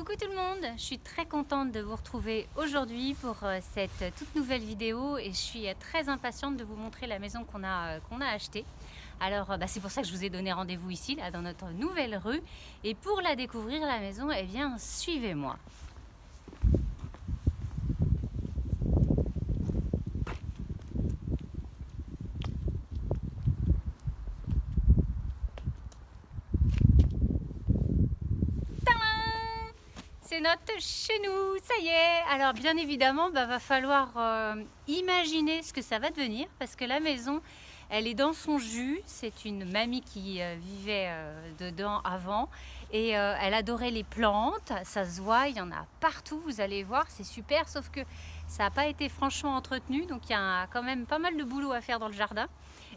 Coucou tout le monde, je suis très contente de vous retrouver aujourd'hui pour cette toute nouvelle vidéo et je suis très impatiente de vous montrer la maison qu'on a achetée. Alors c'est pour ça que je vous ai donné rendez-vous ici, là, dans notre nouvelle rue. Et pour la découvrir la maison, eh bien suivez-moi. C'est notre chez nous, ça y est. Alors bien évidemment, va falloir imaginer ce que ça va devenir parce que la maison, elle est dans son jus. C'est une mamie qui vivait dedans avant et elle adorait les plantes. Ça se voit, il y en a partout, vous allez voir, c'est super. Sauf que ça n'a pas été franchement entretenu, donc il y a quand même pas mal de boulot à faire dans le jardin.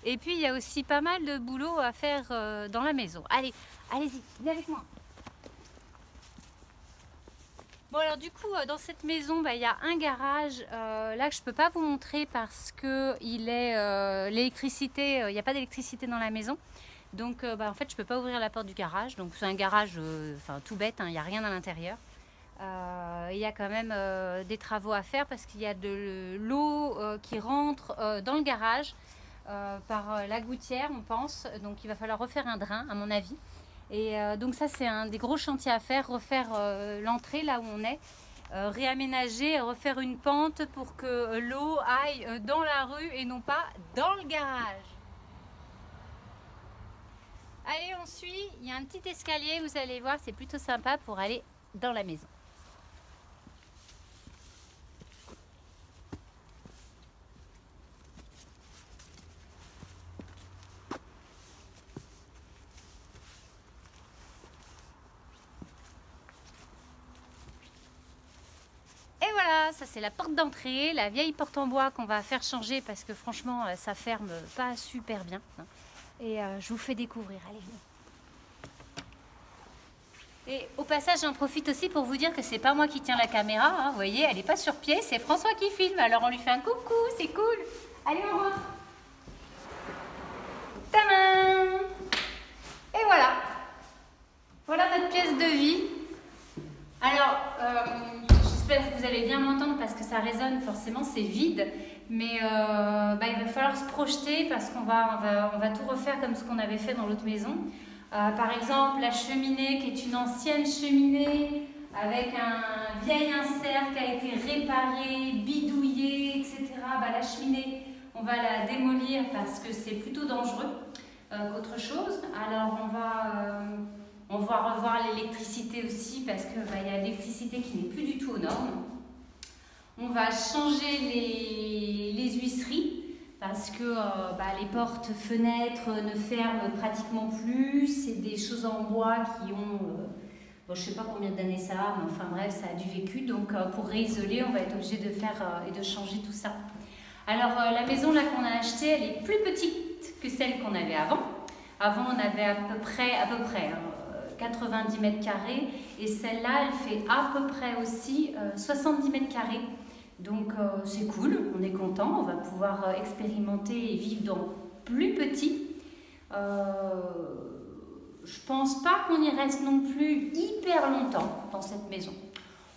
Et puis il y a aussi pas mal de boulot à faire dans la maison. Allez, allez-y, venez avec moi. Bon alors du coup dans cette maison il y a un garage là que je peux pas vous montrer parce que il est l'électricité, il n'y a pas d'électricité dans la maison, donc en fait je peux pas ouvrir la porte du garage, donc c'est un garage tout bête, il n'y a rien à l'intérieur. Il y a quand même des travaux à faire parce qu'il y a de l'eau qui rentre dans le garage par la gouttière on pense, donc il va falloir refaire un drain à mon avis. Et donc ça c'est un des gros chantiers à faire, refaire l'entrée là où on est, réaménager, refaire une pente pour que l'eau aille dans la rue et non pas dans le garage. Allez, on suit, il y a un petit escalier, vous allez voir, c'est plutôt sympa pour aller dans la maison. Voilà, ça c'est la porte d'entrée, la vieille porte en bois qu'on va faire changer parce que franchement ça ferme pas super bien. Et je vous fais découvrir, allez venez. Et au passage j'en profite aussi pour vous dire que c'est pas moi qui tiens la caméra, vous voyez, elle est pas sur pied, c'est François qui filme, alors on lui fait un coucou, c'est cool. Allez on rentre. Tadam! Et voilà, voilà notre pièce de vie. Alors, j'espère que vous allez bien m'entendre parce que ça résonne, forcément c'est vide, mais il va falloir se projeter parce qu'on va tout refaire comme ce qu'on avait fait dans l'autre maison. Par exemple, la cheminée qui est une ancienne cheminée avec un vieil insert qui a été réparé, bidouillé, etc. La cheminée, on va la démolir parce que c'est plutôt dangereux qu'autre chose. Alors on va revoir l'électricité aussi parce qu'il y a l'électricité qui n'est plus du tout aux normes. On va changer les huisseries parce que les portes, fenêtres ne ferment pratiquement plus. C'est des choses en bois qui ont, je ne sais pas combien d'années ça a, mais enfin bref, ça a du vécu. Donc pour réisoler, on va être obligé de faire et de changer tout ça. Alors la maison là qu'on a achetée, elle est plus petite que celle qu'on avait avant. Avant, on avait à peu près 90 mètres carrés et celle-là, elle fait à peu près aussi 70 mètres carrés. Donc c'est cool, on est content, on va pouvoir expérimenter et vivre dans plus petit. Je pense pas qu'on y reste non plus hyper longtemps dans cette maison.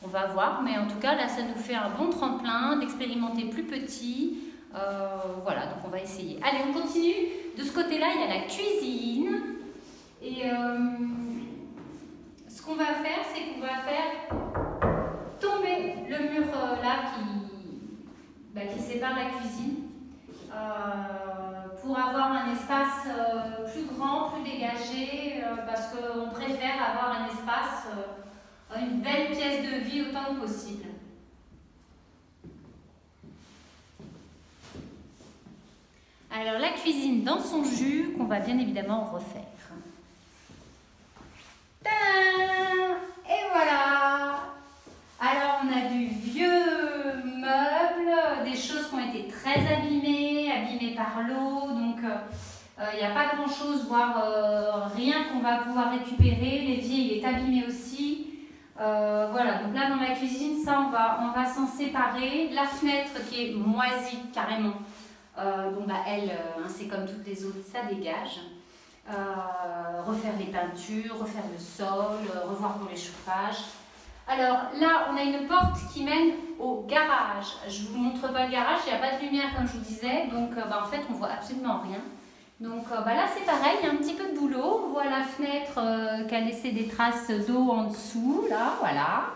On va voir, mais en tout cas là ça nous fait un bon tremplin d'expérimenter plus petit. Voilà, donc on va essayer. Allez, on continue. De ce côté-là, il y a la cuisine. Et ce qu'on va faire, c'est qu'on va faire tomber le mur là qui sépare la cuisine pour avoir un espace plus grand, plus dégagé, parce qu'on préfère avoir un espace, une belle pièce de vie autant que possible. Alors la cuisine dans son jus qu'on va bien évidemment refaire. Tadam! Et voilà! Alors on a du vieux meuble, des choses qui ont été très abîmées par l'eau, donc il n'y a pas grand chose, voire rien qu'on va pouvoir récupérer. L'évier il est abîmé aussi. Voilà, donc là dans la cuisine, ça on va s'en séparer. La fenêtre qui est moisie carrément. Elle, c'est comme toutes les autres, ça dégage. Refaire les peintures, refaire le sol, revoir pour les chauffages. Alors là, on a une porte qui mène au garage. Je ne vous montre pas le garage, il n'y a pas de lumière comme je vous disais, donc en fait on ne voit absolument rien. Donc là c'est pareil, il y a un petit peu de boulot. On voit la fenêtre qui a laissé des traces d'eau en dessous, là, voilà,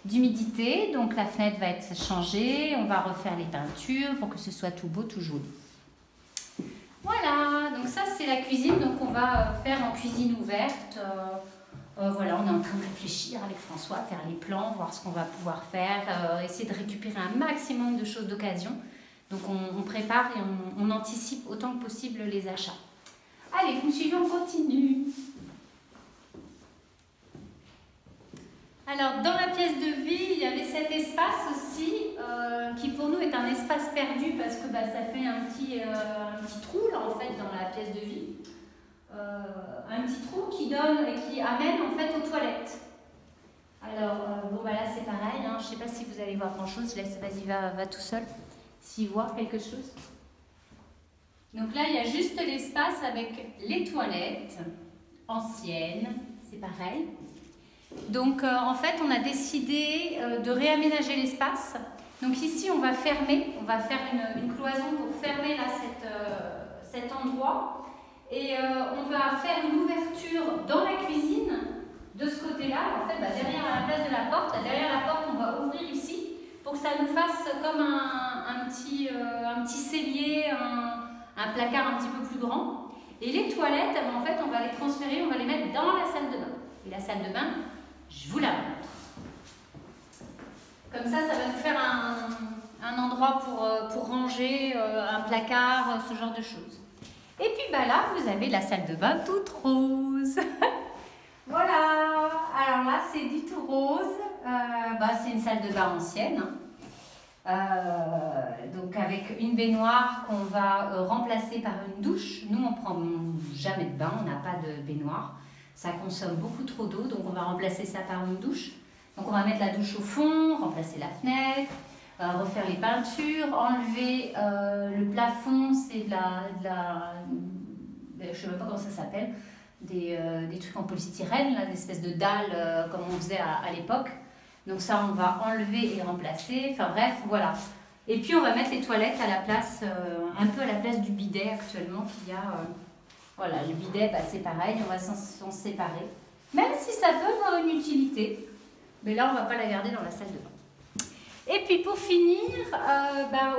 d'humidité. Donc la fenêtre va être changée, on va refaire les peintures pour que ce soit tout beau, tout joli. Voilà, donc ça c'est la cuisine, donc on va faire en cuisine ouverte. Voilà, on est en train de réfléchir avec François, faire les plans, voir ce qu'on va pouvoir faire, essayer de récupérer un maximum de choses d'occasion. Donc on prépare et on anticipe autant que possible les achats. Allez, vous me suivez, on continue. Alors, dans la pièce de vie, il y avait cet espace aussi, qui pour nous est un espace perdu parce que ça fait un petit trou là en fait dans la pièce de vie. Un petit trou qui donne et qui amène en fait aux toilettes. Alors, là c'est pareil, hein, je ne sais pas si vous allez voir grand chose, je laisse, vas-y, va tout seul, s'y voir quelque chose. Donc là, il y a juste l'espace avec les toilettes anciennes, c'est pareil. Donc en fait, on a décidé de réaménager l'espace. Donc ici, on va fermer, on va faire une cloison pour fermer là cet endroit. Et on va faire une ouverture dans la cuisine de ce côté-là. En fait, derrière à la place de la porte, derrière la porte, on va ouvrir ici pour que ça nous fasse comme un petit cellier, un placard un petit peu plus grand. Et les toilettes, en fait, on va les transférer, on va les mettre dans la salle de bain. Et la salle de bain, je vous la montre. Comme ça va nous faire un endroit pour ranger, un placard, ce genre de choses. Et puis là, vous avez la salle de bain toute rose. Voilà, alors là, c'est du tout rose. C'est une salle de bain ancienne. Donc avec une baignoire qu'on va remplacer par une douche. Nous, on ne prend jamais de bain, on n'a pas de baignoire. Ça consomme beaucoup trop d'eau, donc on va remplacer ça par une douche. Donc on va mettre la douche au fond, remplacer la fenêtre, refaire les peintures, enlever le plafond, c'est je ne sais même pas comment ça s'appelle, des trucs en polystyrène, là, des espèces de dalles comme on faisait à l'époque. Donc ça, on va enlever et remplacer, enfin bref, voilà. Et puis on va mettre les toilettes à la place, un peu à la place du bidet actuellement qu'il y a. Voilà, le bidet, c'est pareil, on va s'en séparer. Même si ça peut avoir une utilité, mais là, on ne va pas la garder dans la salle de bain. Et puis pour finir,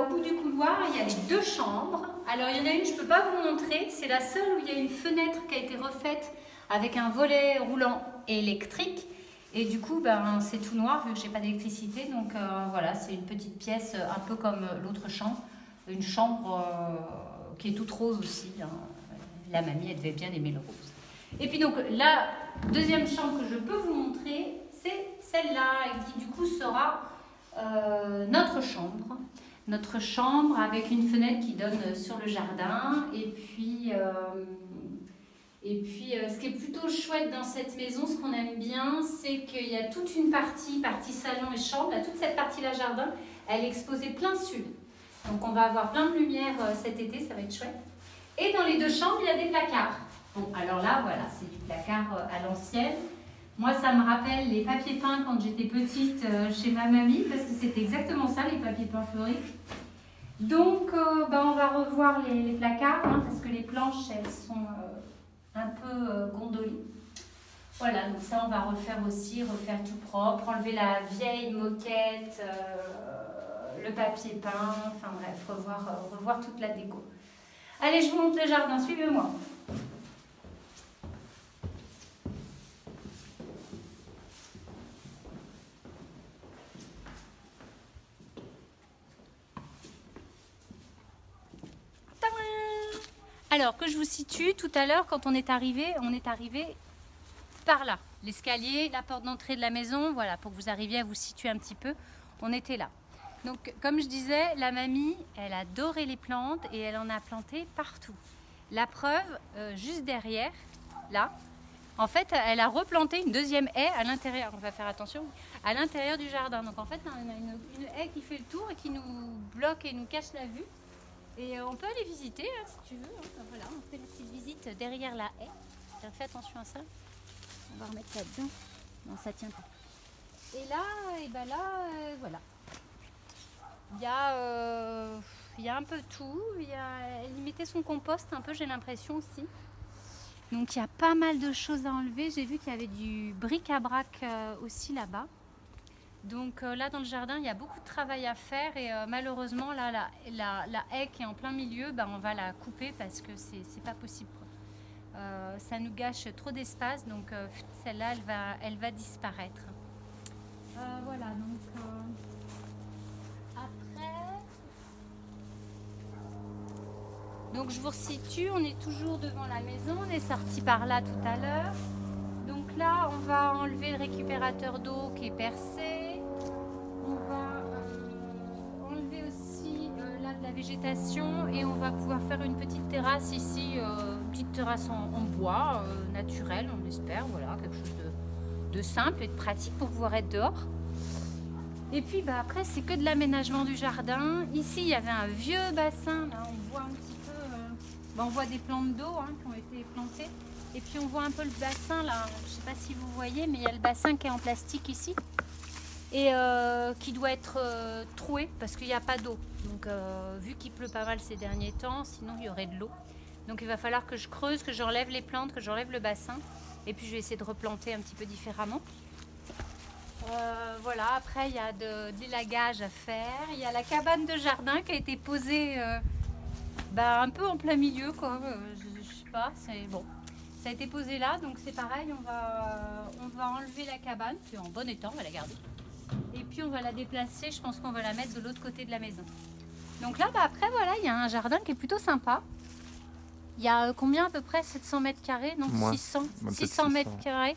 au bout du couloir, il y a les deux chambres. Alors il y en a une, je ne peux pas vous montrer, c'est la seule où il y a une fenêtre qui a été refaite avec un volet roulant électrique. Et du coup, c'est tout noir vu que je n'ai pas d'électricité. Donc voilà, c'est une petite pièce un peu comme l'autre chambre. Une chambre qui est toute rose aussi. Hein. La mamie, elle devait bien aimer le rose. Et puis donc la deuxième chambre que je peux vous montrer, c'est celle-là, et qui du coup sera notre chambre. Notre chambre avec une fenêtre qui donne sur le jardin. Et puis ce qui est plutôt chouette dans cette maison, ce qu'on aime bien, c'est qu'il y a toute une partie salon et chambre. Là, toute cette partie-là jardin, elle est exposée plein sud. Donc on va avoir plein de lumière cet été, ça va être chouette. Et dans les deux chambres, il y a des placards. Bon, alors là, voilà, c'est du placard à l'ancienne. Moi, ça me rappelle les papiers peints quand j'étais petite chez ma mamie, parce que c'était exactement ça, les papiers peints fleuris. Donc, on va revoir les placards, hein, parce que les planches, elles sont un peu gondolées. Voilà, donc ça, on va refaire aussi, refaire tout propre, enlever la vieille moquette, le papier peint, enfin bref, revoir toute la déco. Allez, je vous montre le jardin, suivez-moi. Alors, que je vous situe, tout à l'heure, quand on est arrivé par là. L'escalier, la porte d'entrée de la maison, voilà, pour que vous arriviez à vous situer un petit peu, on était là. Donc, comme je disais, la mamie, elle adorait les plantes et elle en a planté partout. La preuve, juste derrière, là, en fait, elle a replanté une deuxième haie à l'intérieur, on va faire attention, à l'intérieur du jardin. Donc, en fait, on a une haie qui fait le tour et qui nous bloque et nous cache la vue. Et on peut aller visiter, hein, si tu veux. Hein. Voilà, on fait une petite visite derrière la haie. Fais attention à ça. On va remettre ça dedans. Non, ça tient pas. Et là, voilà. Il y a un peu tout. Elle mettait son compost un peu, j'ai l'impression aussi. Donc il y a pas mal de choses à enlever. J'ai vu qu'il y avait du bric-à-brac aussi là-bas. Donc là dans le jardin, il y a beaucoup de travail à faire et malheureusement là la haie qui est en plein milieu, on va la couper parce que c'est pas possible, quoi. Ça nous gâche trop d'espace, donc celle-là elle va disparaître. Voilà, donc après, donc je vous resitue, on est toujours devant la maison, on est sorti par là tout à l'heure. Donc là on va enlever le récupérateur d'eau qui est percé. On va enlever aussi là de la végétation et on va pouvoir faire une petite terrasse ici, une petite terrasse en bois naturel, on espère, voilà, quelque chose de simple et de pratique pour pouvoir être dehors. Et puis après c'est que de l'aménagement du jardin. Ici il y avait un vieux bassin, là on voit un petit peu, on voit des plantes d'eau qui ont été plantées. Et puis on voit un peu le bassin là, je ne sais pas si vous voyez, mais il y a le bassin qui est en plastique ici. Et qui doit être troué parce qu'il n'y a pas d'eau. Donc vu qu'il pleut pas mal ces derniers temps, sinon il y aurait de l'eau. Donc il va falloir que je creuse, que j'enlève les plantes, que j'enlève le bassin. Et puis je vais essayer de replanter un petit peu différemment. Voilà, après il y a de l'élagage à faire. Il y a la cabane de jardin qui a été posée un peu en plein milieu, quoi. Je sais pas, c'est bon. Ça a été posé là, donc c'est pareil, on va enlever la cabane, qui est en bon état, on va la garder. Et puis on va la déplacer, je pense qu'on va la mettre de l'autre côté de la maison. Donc là, après, voilà, il y a un jardin qui est plutôt sympa. Il y a combien à peu près? 700 mètres carrés? Non, 600 mètres carrés.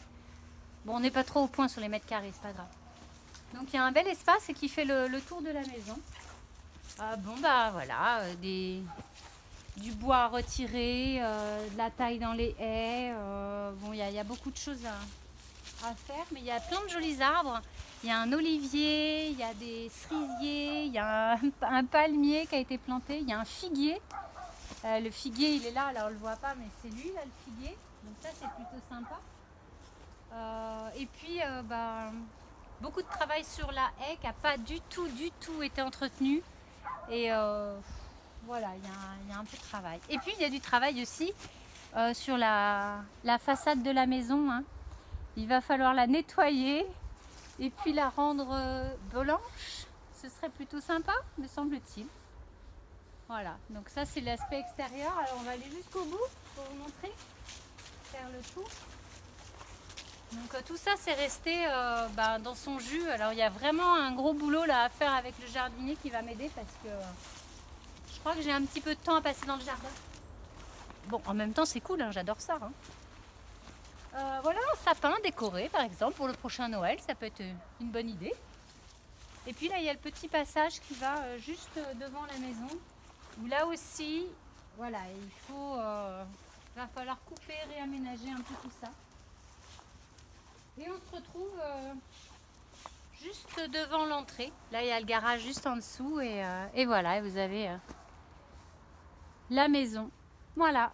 Bon, on n'est pas trop au point sur les mètres carrés, c'est pas grave. Donc il y a un bel espace et qui fait le tour de la maison. Voilà, du bois à retirer, de la taille dans les haies. Il y a beaucoup de choses à faire, mais il y a plein de jolis arbres. Il y a un olivier, il y a des cerisiers, il y a un palmier qui a été planté, il y a un figuier. Le figuier, il est là, on ne le voit pas, mais c'est lui, là, le figuier. Donc ça, c'est plutôt sympa. Et puis, beaucoup de travail sur la haie qui n'a pas du tout été entretenue. Et voilà, il y a un peu de travail. Et puis, il y a du travail aussi sur la façade de la maison. Il va falloir la nettoyer et puis la rendre blanche. Ce serait plutôt sympa, me semble-t-il. Voilà, donc ça c'est l'aspect extérieur. Alors on va aller jusqu'au bout pour vous montrer, faire le tour. Donc tout ça c'est resté dans son jus. Alors il y a vraiment un gros boulot là à faire avec le jardinier qui va m'aider parce que je crois que j'ai un petit peu de temps à passer dans le jardin. Bon, en même temps c'est cool, j'adore ça. Voilà, un sapin décoré par exemple pour le prochain Noël, ça peut être une bonne idée. Et puis là il y a le petit passage qui va juste devant la maison. Où là aussi, voilà, va falloir couper, réaménager un peu tout ça. Et on se retrouve juste devant l'entrée. Là, il y a le garage juste en dessous et voilà, vous avez la maison. Voilà.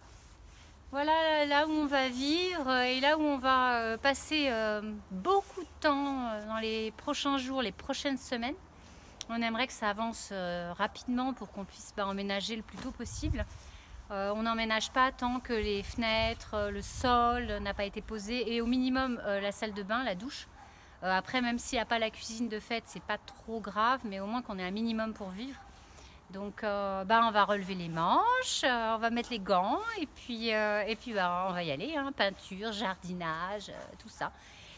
Voilà là où on va vivre et là où on va passer beaucoup de temps dans les prochains jours, les prochaines semaines. On aimerait que ça avance rapidement pour qu'on puisse emménager le plus tôt possible. On n'emménage pas tant que les fenêtres, le sol n'a pas été posé et au minimum la salle de bain, la douche. Après, même s'il n'y a pas la cuisine de fête, c'est pas trop grave, mais au moins qu'on ait un minimum pour vivre. Donc on va relever les manches, on va mettre les gants et puis on va y aller, peinture, jardinage, tout ça.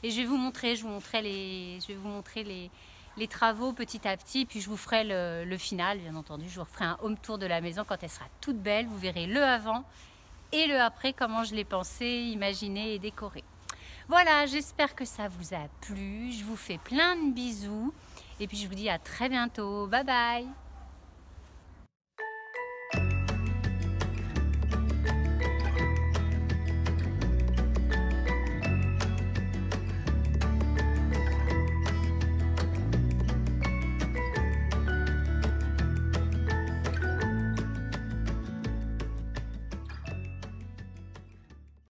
Et je vais vous montrer les travaux petit à petit, puis je vous ferai le final, bien entendu. Je vous referai un home tour de la maison quand elle sera toute belle. Vous verrez le avant et le après, comment je l'ai pensé, imaginé et décoré. Voilà, j'espère que ça vous a plu. Je vous fais plein de bisous et puis je vous dis à très bientôt. Bye bye!